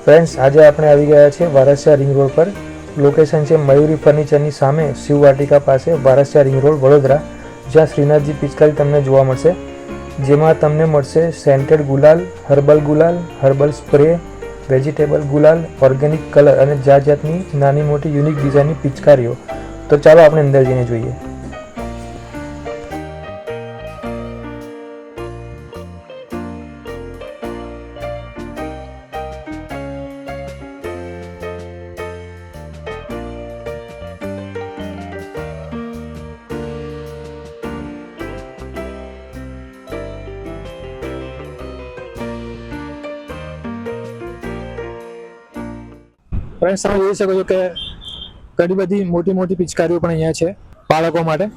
Friends, આજે આપણે આવી ગયા છે વારસિયા રિંગ રોડ પર. લોકેશન છે મયુરી ફર્નિચરની સામે, શિવ વાટિકા પાસે, વારસિયા રિંગ રોડ, વડોદરા, જ્યાં શ્રીનાથજી પિચકારી તમને જોવા મળશે. જેમાં તમને મળશે સેન્ટેડ ગુલાલ, હર્બલ સ્પ્રે, વેજીટેબલ ગુલાલ, ઓર્ગેનિક કલર અને જાતની નાની મોટી યુનિક ડિઝાઇનની પિચકારીઓ. તો ચાલો આપણે અંદર જઈને જોઈએ. ફ્રેન્ડ્સ, તમે જોઈ શકો છો કે ઘણી બધી મોટી મોટી પિચકારીઓ પણ અહીંયા છે બાળકો માટે.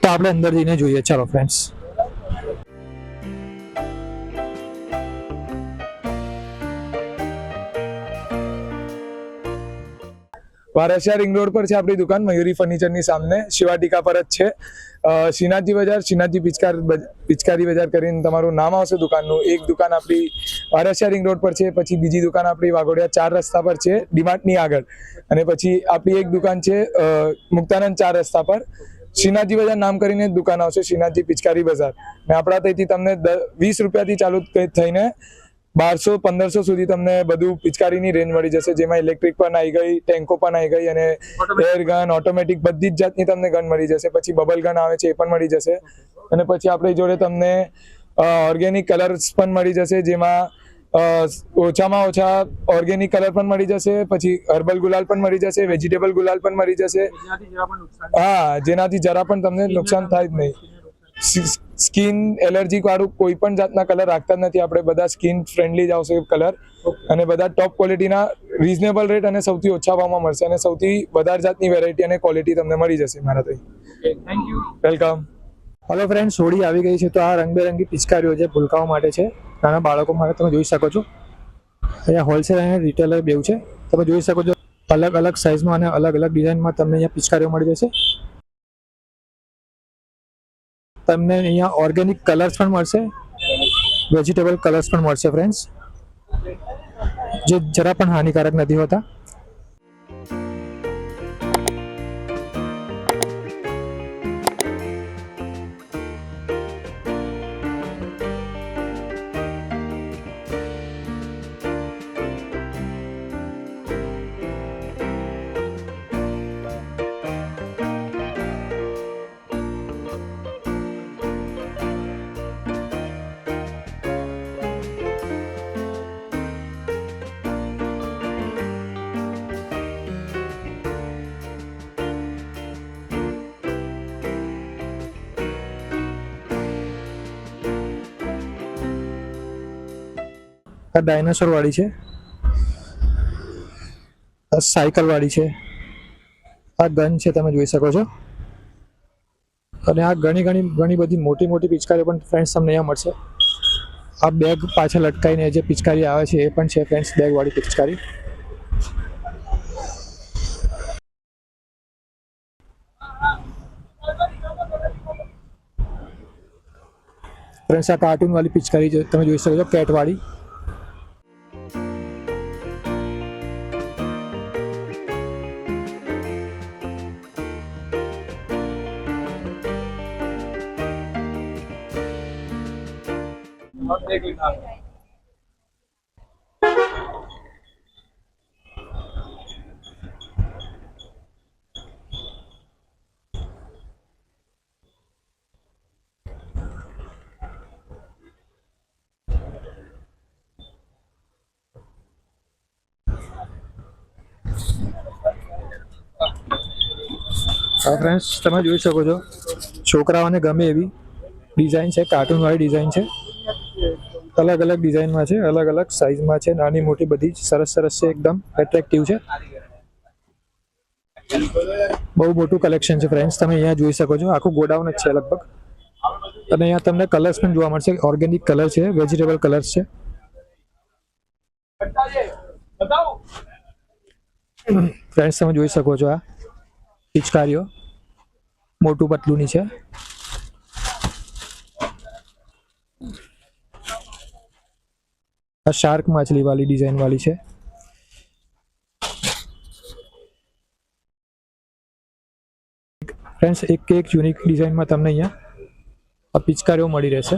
તો આપણે અંદર જઈને જોઈએ. ચાલો ફ્રેન્ડ્સ. વારસિયા રિંગ રોડ પર છે આપણી દુકાન, મયુરી ફર્નિચરની સામે, શિવાટિકા પર જ છે. શ્રીનાથજી બજાર, શ્રીનાથજી પિચકારી બજાર કરીને તમારું નામ આવશે દુકાનનું. એક દુકાન આપણી વારસિયા રિંગ રોડ પર છે, પછી બીજી દુકાન આપણી વાઘોડિયા 4 રસ્તા પર છે, ડીમાર્ટની આગળ, અને પછી આપણી એક દુકાન છે મુક્તાનંદ 4 રસ્તા પર. શ્રીનાથજી બજાર નામ કરીને દુકાન આવશે, શ્રીનાથજી પિચકારી બજાર. ને આપણા ત્યાંથી તમને 20 રૂપિયાથી ચાલુ થઈને 1200-1500 સુધી તમને બધું પિચકારીની રેન્જ મળી જશે, જેમાં ઇલેક્ટ્રિક પણ આવી ગઈ, ટેન્કો પણ આવી ગઈ, અને એર ગન, ઓટોમેટિક બધી જ જાતની તમને ગન મળી જશે. પછી બબલ ગન આવે છે, એ પણ મળી જશે. અને પછી આપણી જોડે તમને ઓર્ગેનિક કલર્સ પણ મળી જશે, જેમાં ઓછામાં ઓછા ઓર્ગેનિક કલર પણ મળી જશે, પછી હર્બલ ગુલાલ પણ મળી જશે, વેજીટેબલ ગુલાલ પણ મળી જશે. હા, જેનાથી જરા પણ તમને નુકસાન થાય જ નહીં. સ્કિન એલર્જી વાળું કોઈ પણ જાતના કલર રાખતા નથી આપણે, બધા સ્કિન ફ્રેન્ડલી જ આવશે કલર, અને બધા ટોપ ક્વોલિટીના રીઝનેબલ રેટ અને સૌથી ઓછા ભાવમાં મળશે, અને સૌથી વધારે જાતની વેરાયટી અને ક્વોલિટી તમને મળી જશે મારા ત્યાં. Thank you, welcome. Hello friends, Holi આવી ગઈ છે, તો આ રંગબેરંગી પિચકારીઓ છે ભૂલકાઓ માટે છે, નાના બાળકો માટે. તમે જોઈ શકો છો અહીંયા હોલસેલ અને રિટેલર બેવ છે. તમે જોઈ શકો છો અલગ અલગ સાઇઝમાં અને અલગ અલગ ડિઝાઇનમાં તમને અહીંયા પિચકારીઓ મળી જશે. તમને અહીંયા ઓર્ગેનિક કલર્સ પણ મળશે, વેજીટેબલ કલર્સ પણ મળશે ફ્રેન્ડ્સ, જે જરા પણ હાનિકારક નથી હોતા. આ ડાયનાસોર વાળી છે, આ સાયકલ વાળી છે, આ ગન છે, તમે જોઈ શકો છો. અને આ ઘણી બધી મોટી મોટી પિચકારીઓ પણ ફ્રેન્ડ્સ તમને અહીંયા મળશે. આ બેગ પાછળ લટકાઈને જે પિચકારી આવે છે એ પણ છે ફ્રેન્ડ્સ, બેગ વાળી પિચકારી. ફ્રેન્ડ્સ, આ કાર્ટૂન વાળી પિચકારી તમે જોઈ શકો છો, કેટ વાળી. ફ્રેન્ડ્સ, તમે જોઈ શકો છો છોકરાઓને ગમે એવી ડિઝાઇન છે, કાર્ટૂન વાળી ડિઝાઇન છે, અલગ અલગ ડિઝાઇનમાં છે, અલગ અલગ સાઇઝમાં છે, નાની મોટી બધી જ સરસ છે, એકદમ એટ્રેક્ટિવ છે. બહુ મોટું કલેક્શન છે ફ્રેન્ડ્સ, તમે અહીંયા જોઈ શકો છો, આખું ગોડાઉન જ છે લગભગ. અને અહીંયા તમને કલર્સ પણ જોવા મળશે, ઓર્ગેનિક કલર છે, વેજીટેબલ કલર્સ છે. ફ્રેન્ડ્સ, તમે જોઈ શકો છો આ પિચકારીઓ મોટું પતલુંની છે. આ શાર્ક માછલી વાળી ડિઝાઇન વાળી છે. ફ્રેન્ડ્સ એક યુનિક ડિઝાઇનમાં તમને અહીંયા આ પિચકારીઓ મળી રહેશે.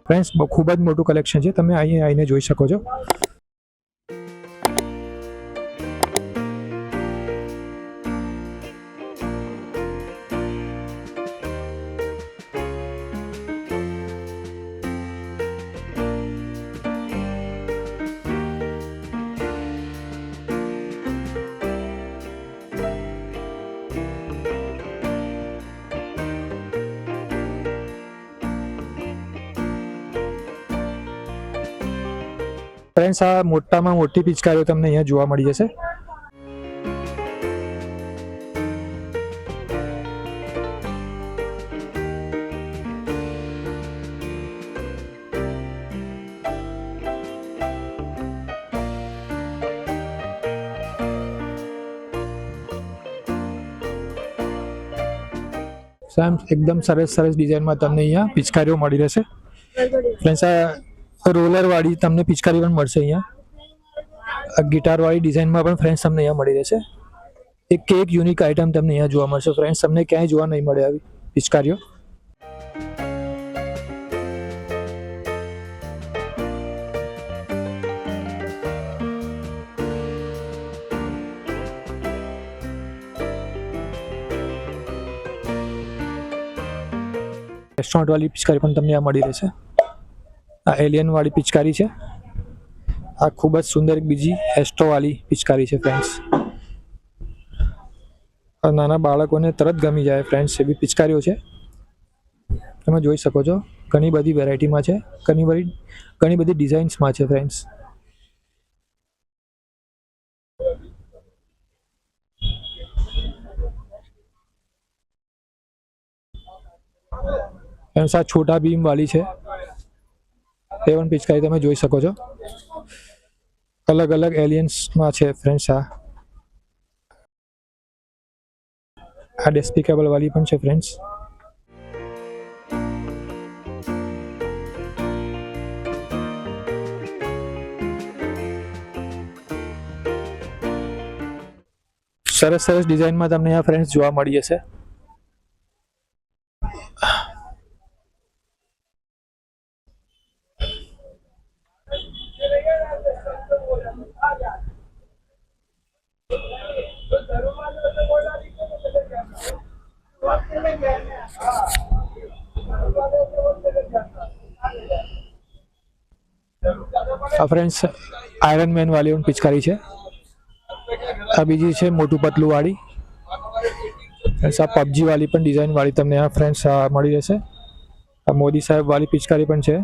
ફ્રેન્ડ્સ ખૂબ જ મોટું કલેક્શન છે, તમે અહીં આવીને જોઈ શકો છો. ફ્રેન્ડ્સ આ મોટામાં મોટી પિચકારીઓ તમને અહીંયા જોવા મળી જશે. એકદમ સરસ ડિઝાઇનમાં તમને અહીંયા પિચકારીઓ મળી રહેશે. ફ્રેન્ડ્સ આ રોલર વાળી તમને પિચકારી પણ મળશે અહીંયા. ગિટાર વાળી ડિઝાઇનમાં પણ ફ્રેન્ડ્સ તમને અહીંયા મળી રહેશે. એક યુનિક આઇટમ તમને અહીંયા જોવા મળશે ફ્રેન્ડ્સ, તમને ક્યાંય જોવા નહીં મળે આવી પિચકારીઓ. રેસ્ટોરન્ટ વાળી પિચકારી પણ તમને આ મળી રહેશે. આ એલિયન વાળી પિચકારી છે. આ ખૂબ જ સુંદર બીજી એસ્ટ્રો વાળી પિચકારી છે ફ્રેન્ડ્સ. આ નાના બાળકોને તરત ગમી જાય ફ્રેન્ડ્સ એવી પિચકારીઓ છે. તમે જોઈ શકો છો ઘણી બધી વેરાયટીમાં છે, ઘણી બધી ડિઝાઇન્સમાં છે ફ્રેન્ડ્સ. ફ્રેન્ડ્સ આ છોટા બીમ વાળી છે, એ પણ પિચકારી તમે જોઈ શકો છો. અલગ અલગ એલિયન્સમાં છે ફ્રેન્ડ્સ. આ ડેસ્પિકેબલ વાળી પણ છે ફ્રેન્ડ્સ. સરસ ડિઝાઇનમાં તમને આ ફ્રેન્ડ્સ જોવા મળી જશે. આ ફ્રેન્ડ્સ આયરન મેન વાળી પણ પિચકારી છે. આ બીજી છે મોટું પતલું વાળી. આ પબજી વાળી પણ ડિઝાઇન વાળી તમને આ ફ્રેન્ડ્સ મળી રહેશે. આ મોદી સાહેબ વાળી પિચકારી પણ છે.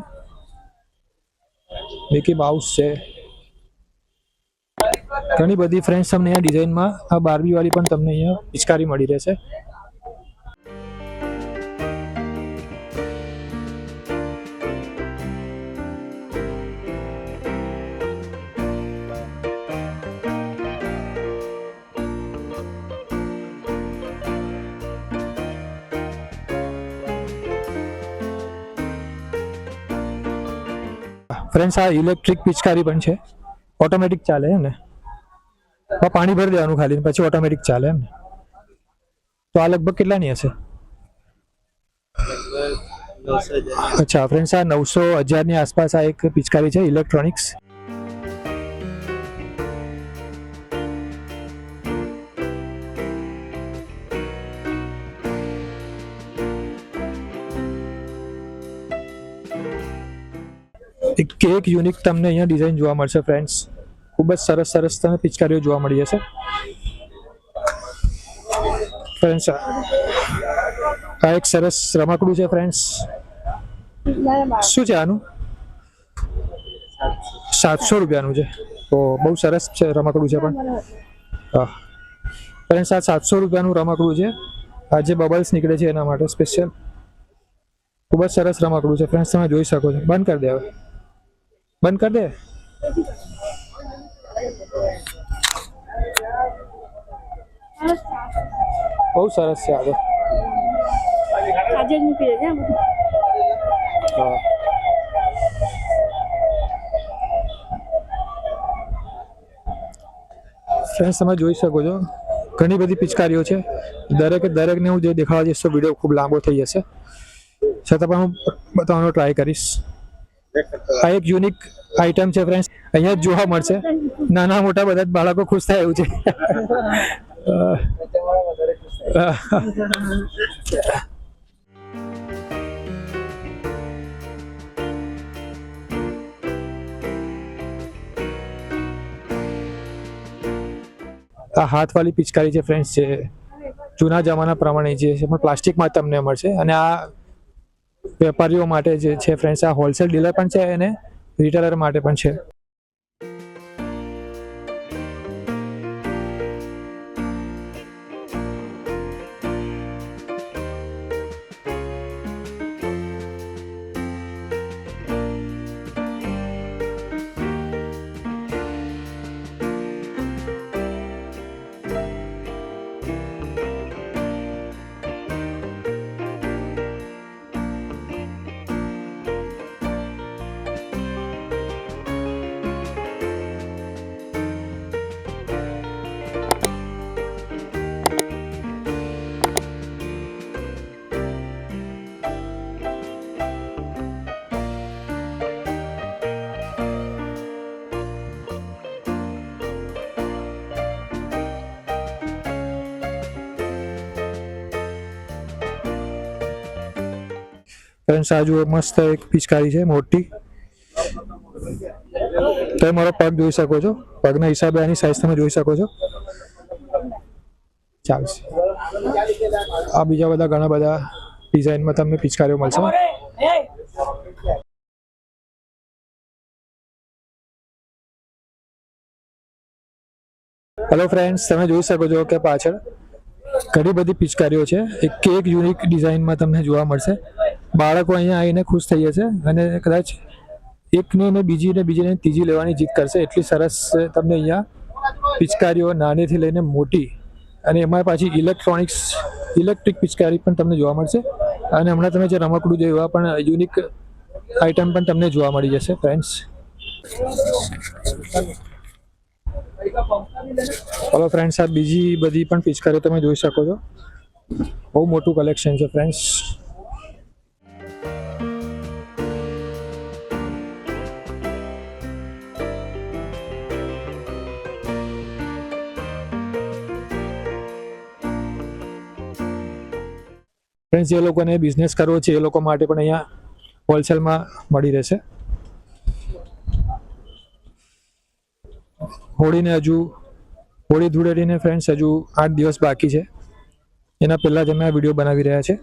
મિકી માઉસ છે. ઘણી બધી ફ્રેન્ડ્સ તમને અહીંયા ડિઝાઇનમાં આ બાર્બી વાળી પણ તમને અહીંયા પિચકારી મળી રહેશે. ફ્રેન્ડ્સ આ ઇલેક્ટ્રિક પિચકારી પણ છે, ઓટોમેટિક ચાલે એમ ને. પાણી ભરી દેવાનું ખાલી, પછી ઓટોમેટિક ચાલે એમ ને. તો આ લગભગ કેટલાની હશે? અચ્છા ફ્રેન્ડ્સ આ 900,000ની આસપાસ આ એક પિચકારી છે ઇલેક્ટ્રોનિક્સ. એક યુનિક તમને અહીંયા ડિઝાઇન જોવા મળશે ફ્રેન્ડ્સ. ખૂબ જ સરસ તમને પિચકારીઓ જોવા મળી જશે ફ્રેન્ડ્સ. આ એક સરસ રમકડું છે ફ્રેન્ડ્સ. શું છે આનું? 700 રૂપિયાનું છે. તો બહુ સરસ છે રમકડું છે પણ હા ફ્રેન્ડ્સ આ 700 રૂપિયાનું રમકડું છે. આ જે બબલ્સ નીકળે છે એના માટે સ્પેશિયલ ખૂબ જ સરસ રમકડું છે ફ્રેન્ડ્સ, તમે જોઈ શકો છો. બંધ કરી દે, હવે બંધ કરી દે. બહુ સરસ છે આ તો. આજે જ મૂકી દેજે આ બધું. હા ફ્રેન્ડ્સ, તમે જોઈ શકો છો ઘણી બધી પિચકારીઓ છે. દરેકને હું જે દેખાડવા જઈશ તો વિડીયો ખૂબ લાંબો થઈ જશે, છતાં પણ હું બતાવવાનો ટ્રાય કરીશ. આ એક યુનિક આઈટમ છે ફ્રેન્ડ્સ, અહીંયા જ જોવા મળશે. નાના મોટા બધા જ બાળકો ખુશ થાય એવું છે. આ હાથવાળી પિચકારી છે ફ્રેન્ડ્સ, છે જૂના જમાના પ્રમાણે જે છે પણ પ્લાસ્ટિકમાં તમને મળશે. અને આ વેપારીઓ માટે જે છે ફ્રેન્ડ્સ, આ હોલસેલ ડીલર પણ છે અને રિટેલર માટે પણ છે. ફ્રેન્ડ્સ, આ જુઓ મસ્ત એક પિચકારી છે મોટી. તમે મારો પગ જોઈ શકો છો, પગના હિસાબે આની સાઈઝ તમે જોઈ શકો છો. ચાલશે. આ બીજા બધા ઘણા બધા ડિઝાઇનમાં તમને પિચકારીઓ મળશે. હેલો ફ્રેન્ડ્સ, તમે જોઈ શકો છો કે પાછળ ઘણી બધી પિચકારીઓ છે. એક યુનિક ડિઝાઇનમાં તમને જોવા મળશે. બાળકો અહીંયા આવીને ખુશ થઈ જશે અને કદાચ એકને ને બીજીને ત્રીજી લેવાની જીદ કરશે. એટલી સરસ તમને અહીંયા પિચકારીઓ નાનીથી લઈને મોટી, અને એમાં પાછી ઇલેક્ટ્રિક પિચકારી પણ તમને જોવા મળશે. અને હમણાં તમે જે રમકડું જોયું એવા પણ યુનિક આઇટમ પણ તમને જોવા મળી જશે ફ્રેન્ડ્સ. ચલો ફ્રેન્ડ્સ, આ બીજી બધી પણ પિચકારીઓ તમે જોઈ શકો છો. બહુ મોટું કલેક્શન છે ફ્રેન્ડ્સ. ફ્રેન્ડ્સ, જે લોકોને બિઝનેસ કરવો છે એ લોકો માટે પણ અહીંયા હોલસેલમાં મળી રહેશે. હોળી ધૂળેટીને ફ્રેન્ડ્સ હજુ 8 દિવસ બાકી છે. એના પહેલાં જ અમે આ વિડીયો બનાવી રહ્યા છે.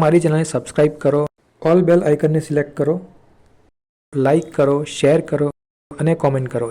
મારી ચેનલને સબસ્ક્રાઈબ કરો, ઓલ બેલ આઇકનને સિલેક્ટ કરો, લાઈક કરો, શેર કરો અને કોમેન્ટ કરો.